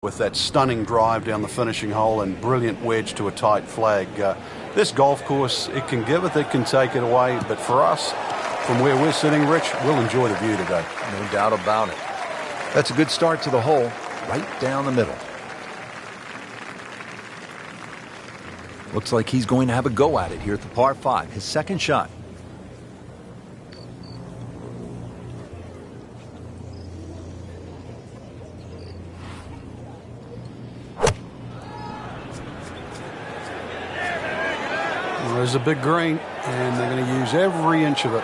with that stunning drive down the finishing hole and brilliant wedge to a tight flag. This golf course, it can give it, it can take it away, but for us, from where we're sitting, Rich, we'll enjoy the view today. No doubt about it. That's a good start to the hole, right down the middle. Looks like he's going to have a go at it here at the par 5, his second shot. There's a big green, and they're going to use every inch of it.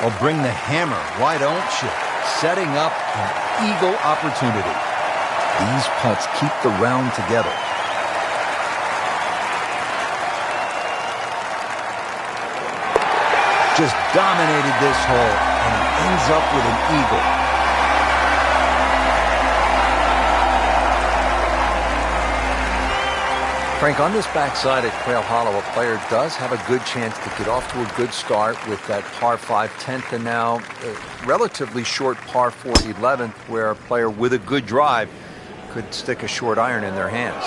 Well, bring the hammer, why don't you? Setting up an eagle opportunity. These putts keep the round together. Just dominated this hole, and he ends up with an eagle. Frank, on this backside at Quail Hollow, a player does have a good chance to get off to a good start with that par 5 10th and now a relatively short par 4 11th, where a player with a good drive could stick a short iron in their hands.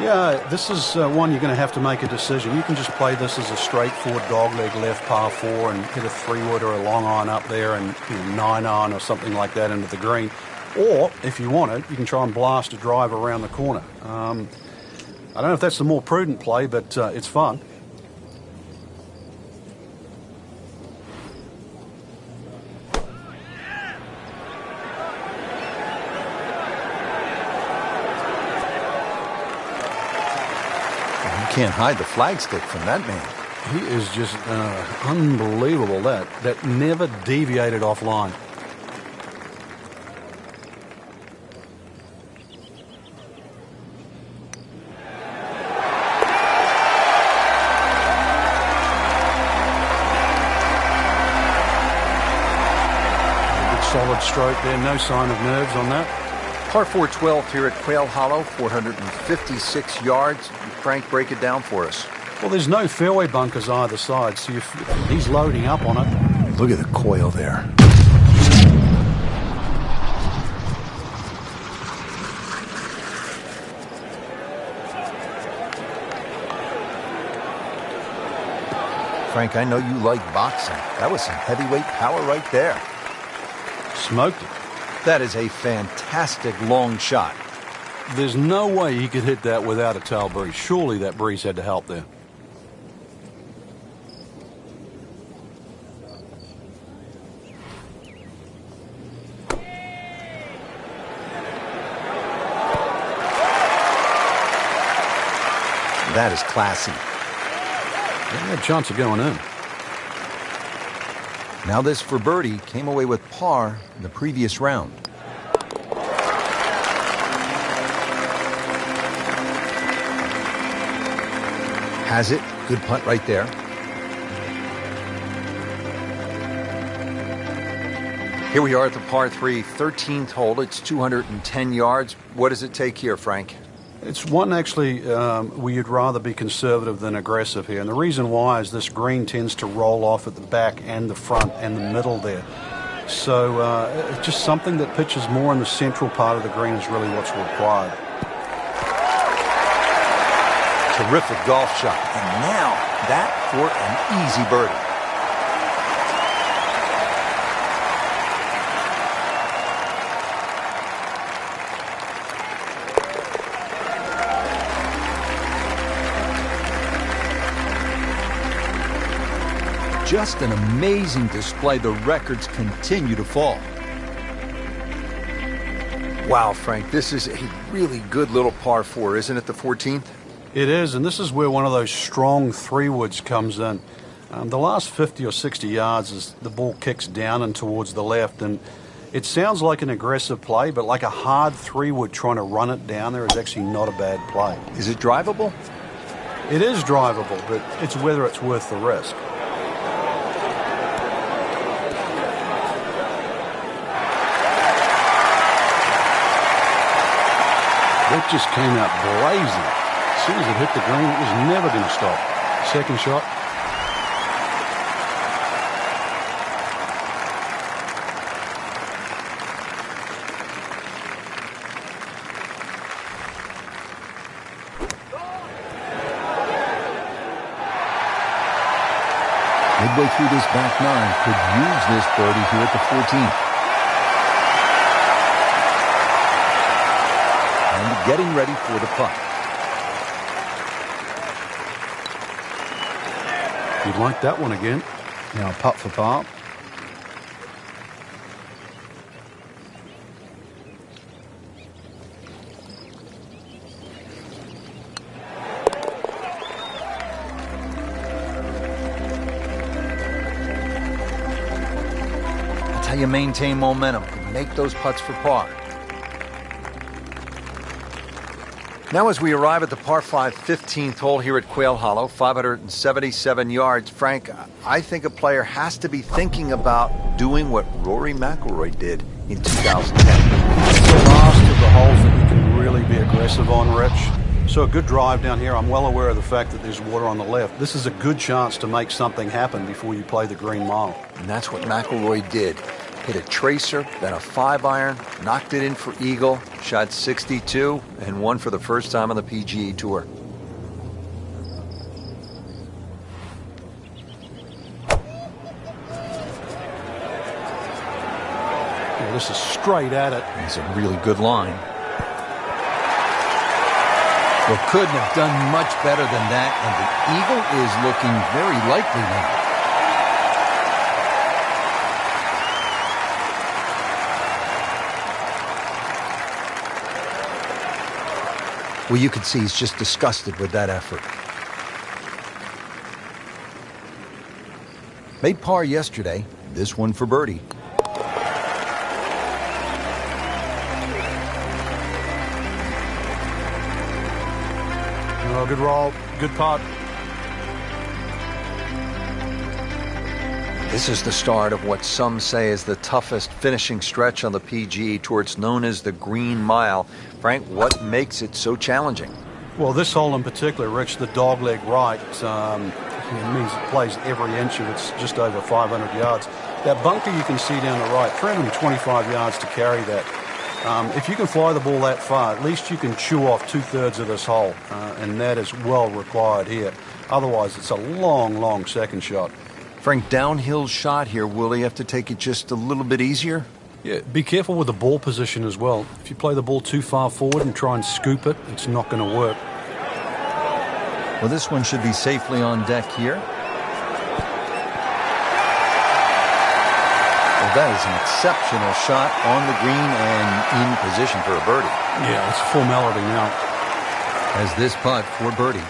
Yeah, this is one you're going to have to make a decision. You can just play this as a straightforward dogleg left par 4 and hit a 3-wood or a long iron up there and 9-iron or something like that into the green. Or, if you want it, you can try and blast a drive around the corner. I don't know if that's the more prudent play, but it's fun. You can't hide the flagstick from that man. He is just unbelievable. That never deviated offline. Solid stroke there, no sign of nerves on that. Par 4-12 here at Quail Hollow, 456 yards. Frank, break it down for us. Well, there's no fairway bunkers either side, so he's loading up on it. Look at the coil there. Frank, I know you like boxing. That was some heavyweight power right there. Smoked it. That is a fantastic long shot. There's no way he could hit that without a tail breeze. Surely that breeze had to help there. That is classy. They had a chance of going in. Now this for birdie, came away with par in the previous round. Has it. Good putt right there. Here we are at the par 3, 13th hole. It's 210 yards. What does it take here, Frank? It's one actually where you'd rather be conservative than aggressive here. And the reason why is this green tends to roll off at the back and the front and the middle there. So it's just something that pitches more in the central part of the green is really what's required. Terrific golf shot. And now that for an easy birdie. Just an amazing display. The records continue to fall. Wow, Frank, this is a really good little par 4, isn't it, the 14th? It is, and this is where one of those strong 3-woods comes in. The last 50 or 60 yards as the ball kicks down and towards the left, and it sounds like an aggressive play, but like a hard 3-wood trying to run it down there is actually not a bad play. Is it drivable? It is drivable, but it's whether it's worth the risk. That just came out blazing. As soon as it hit the green, it was never going to stop. Second shot. midway through this back nine. Could use this birdie here at the 14th. And getting ready for the putt. You'd like that one again. Now putt for par. That's how you maintain momentum. Make those putts for par. Now as we arrive at the par 5 15th hole here at Quail Hollow, 577 yards. Frank, I think a player has to be thinking about doing what Rory McIlroy did in 2010. It's the last of the holes that you can really be aggressive on, Rich. So a good drive down here. I'm well aware of the fact that there's water on the left. This is a good chance to make something happen before you play the green mile. And that's what McIlroy did. Hit a tracer, then a 5-iron, knocked it in for eagle, shot 62, and won for the first time on the PGA Tour. Yeah, this is straight at it. It's a really good line. Well, couldn't have done much better than that, and the eagle is looking very likely now. Well, you can see he's just disgusted with that effort. Made par yesterday, this one for birdie. Oh, good roll, good putt. This is the start of what some say is the toughest finishing stretch on the PGA Tour. It's known as the Green Mile. Frank, what makes it so challenging? Well, this hole in particular, Rich, the dogleg right, it means it plays every inch of it's just over 500 yards. That bunker you can see down the right, 325 yards to carry that. If you can fly the ball that far, at least you can chew off 2/3 of this hole, and that is well required here. Otherwise, it's a long, long second shot. Frank, downhill shot here. Will he have to take it just a little bit easier? Yeah, be careful with the ball position as well. If you play the ball too far forward and try and scoop it, it's not going to work. Well, this one should be safely on deck here. Well, that is an exceptional shot on the green and in position for a birdie. Yeah, it's a formality now. As this putt for birdie.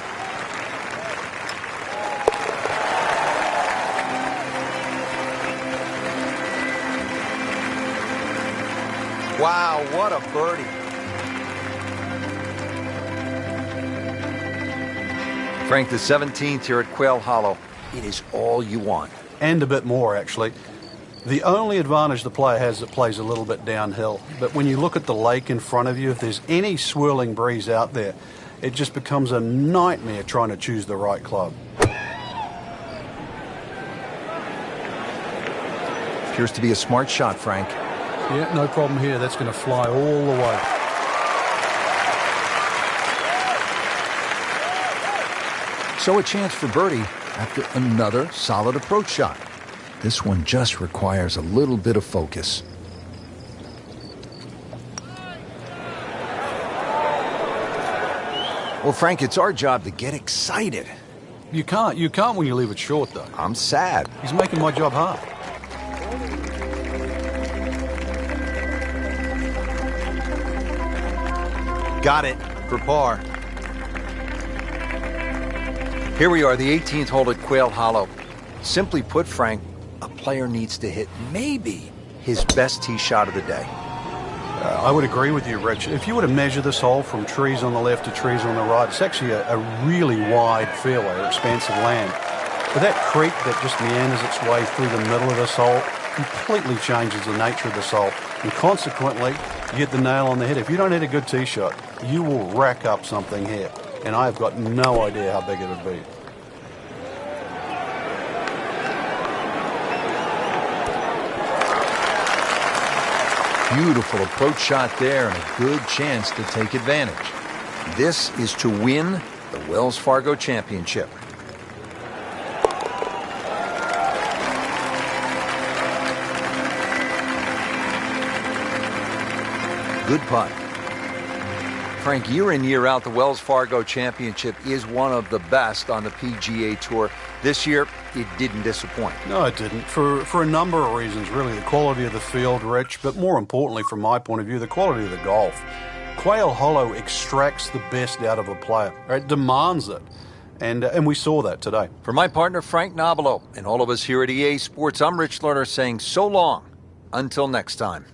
Wow, what a birdie. Frank, the 17th here at Quail Hollow. It is all you want. And a bit more, actually. The only advantage the player has that plays a little bit downhill. But when you look at the lake in front of you, if there's any swirling breeze out there, it just becomes a nightmare trying to choose the right club. Appears to be a smart shot, Frank. Yeah, no problem here. That's going to fly all the way. So a chance for birdie after another solid approach shot. This one just requires a little bit of focus. Well, Frank, it's our job to get excited. You can't when you leave it short, though. I'm sad. He's making my job hard. Got it for par. Here we are, the 18th hole at Quail Hollow. Simply put, Frank, a player needs to hit maybe his best tee shot of the day. I would agree with you, Rich. If you were to measure this hole from trees on the left to trees on the right, it's actually a really wide fairway or expansive land. But that creek that just meanders its way through the middle of this hole completely changes the nature of this hole. And consequently, you hit the nail on the head. If you don't hit a good tee shot, you will rack up something here. And I've got no idea how big it would be. Beautiful approach shot there and a good chance to take advantage. This is to win the Wells Fargo Championship. good putt. Frank, year in, year out, the Wells Fargo Championship is one of the best on the PGA Tour. This year, it didn't disappoint. No, it didn't. For a number of reasons, really. The quality of the field, Rich, but more importantly, from my point of view, the quality of the golf. Quail Hollow extracts the best out of a player. It demands it. And we saw that today. For my partner, Frank Nobilo, and all of us here at EA Sports, I'm Rich Lerner saying so long. Until next time.